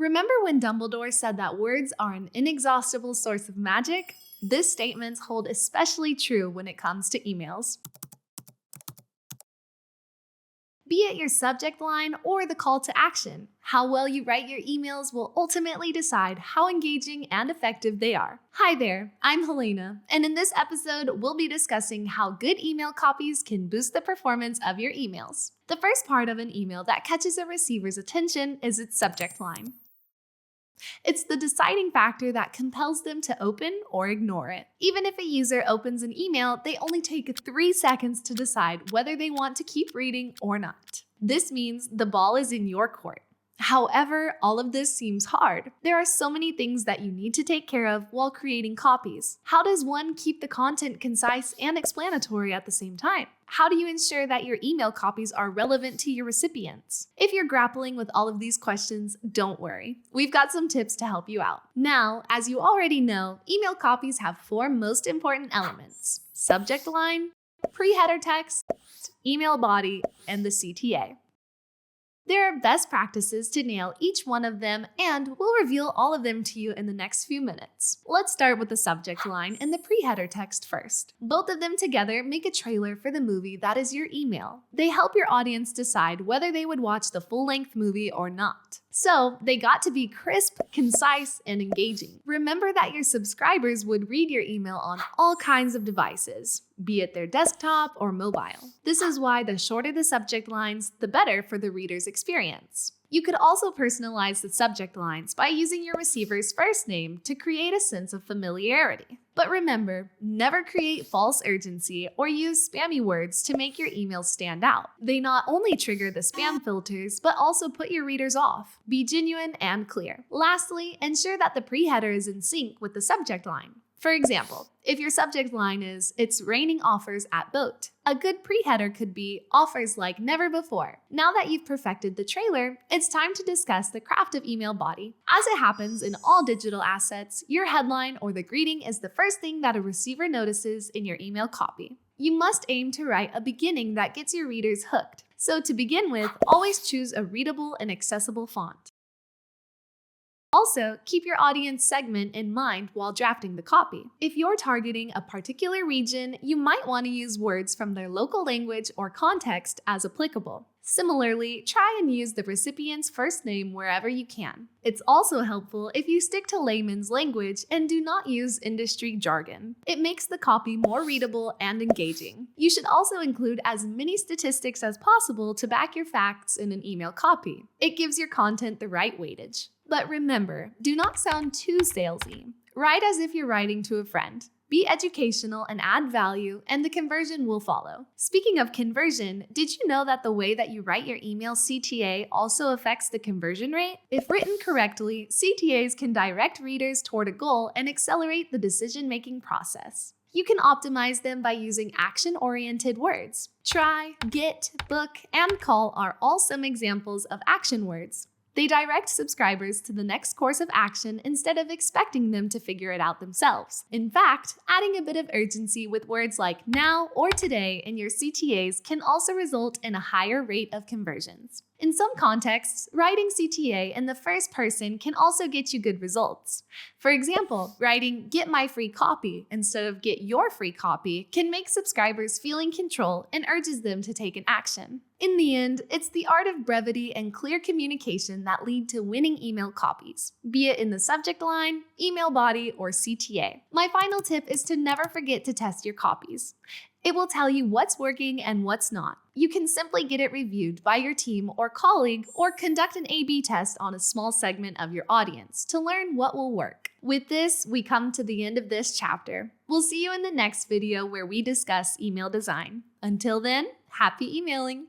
Remember when Dumbledore said that words are an inexhaustible source of magic? This statement holds especially true when it comes to emails. Be it your subject line or the call to action, how well you write your emails will ultimately decide how engaging and effective they are. Hi there, I'm Helena, and in this episode, we'll be discussing how good email copies can boost the performance of your emails. The first part of an email that catches a receiver's attention is its subject line. It's the deciding factor that compels them to open or ignore it. Even if a user opens an email, they only take 3 seconds to decide whether they want to keep reading or not. This means the ball is in your court. However, all of this seems hard. There are so many things that you need to take care of while creating copies. How does one keep the content concise and explanatory at the same time? How do you ensure that your email copies are relevant to your recipients? If you're grappling with all of these questions, don't worry. We've got some tips to help you out. Now, as you already know, email copies have 4 most important elements: subject line, pre-header text, email body, and the CTA. There are best practices to nail each one of them, and we'll reveal all of them to you in the next few minutes. Let's start with the subject line and the pre-header text first. Both of them together make a trailer for the movie that is your email. They help your audience decide whether they would watch the full-length movie or not. So, they got to be crisp, concise, and engaging. Remember that your subscribers would read your email on all kinds of devices, be it their desktop or mobile. This is why the shorter the subject lines, the better for the reader's experience. You could also personalize the subject lines by using your receiver's first name to create a sense of familiarity. But remember, never create false urgency or use spammy words to make your emails stand out. They not only trigger the spam filters, but also put your readers off. Be genuine and clear. Lastly, ensure that the pre-header is in sync with the subject line. For example, if your subject line is, "It's raining offers at Boat," a good pre-header could be, "Offers like never before." Now that you've perfected the trailer, it's time to discuss the craft of email body. As it happens in all digital assets, your headline or the greeting is the first thing that a receiver notices in your email copy. You must aim to write a beginning that gets your readers hooked. So to begin with, always choose a readable and accessible font. Also, keep your audience segment in mind while drafting the copy. If you're targeting a particular region, you might want to use words from their local language or context as applicable. Similarly, try and use the recipient's first name wherever you can. It's also helpful if you stick to layman's language and do not use industry jargon. It makes the copy more readable and engaging. You should also include as many statistics as possible to back your facts in an email copy. It gives your content the right weightage. But remember, do not sound too salesy. Write as if you're writing to a friend. Be educational and add value, and the conversion will follow. Speaking of conversion, did you know that the way that you write your email CTA also affects the conversion rate? If written correctly, CTAs can direct readers toward a goal and accelerate the decision-making process. You can optimize them by using action-oriented words. Try, get, book, and call are all some examples of action words. They direct subscribers to the next course of action instead of expecting them to figure it out themselves. In fact, adding a bit of urgency with words like now or today in your CTAs can also result in a higher rate of conversions. In some contexts, writing CTA in the first person can also get you good results. For example, writing "get my free copy" instead of "get your free copy" can make subscribers feel in control and urges them to take an action. In the end, it's the art of brevity and clear communication that lead to winning email copies, be it in the subject line, email body, or CTA. My final tip is to never forget to test your copies. It will tell you what's working and what's not. You can simply get it reviewed by your team or colleague, or conduct an A/B test on a small segment of your audience to learn what will work. With this, we come to the end of this chapter. We'll see you in the next video where we discuss email design. Until then, happy emailing!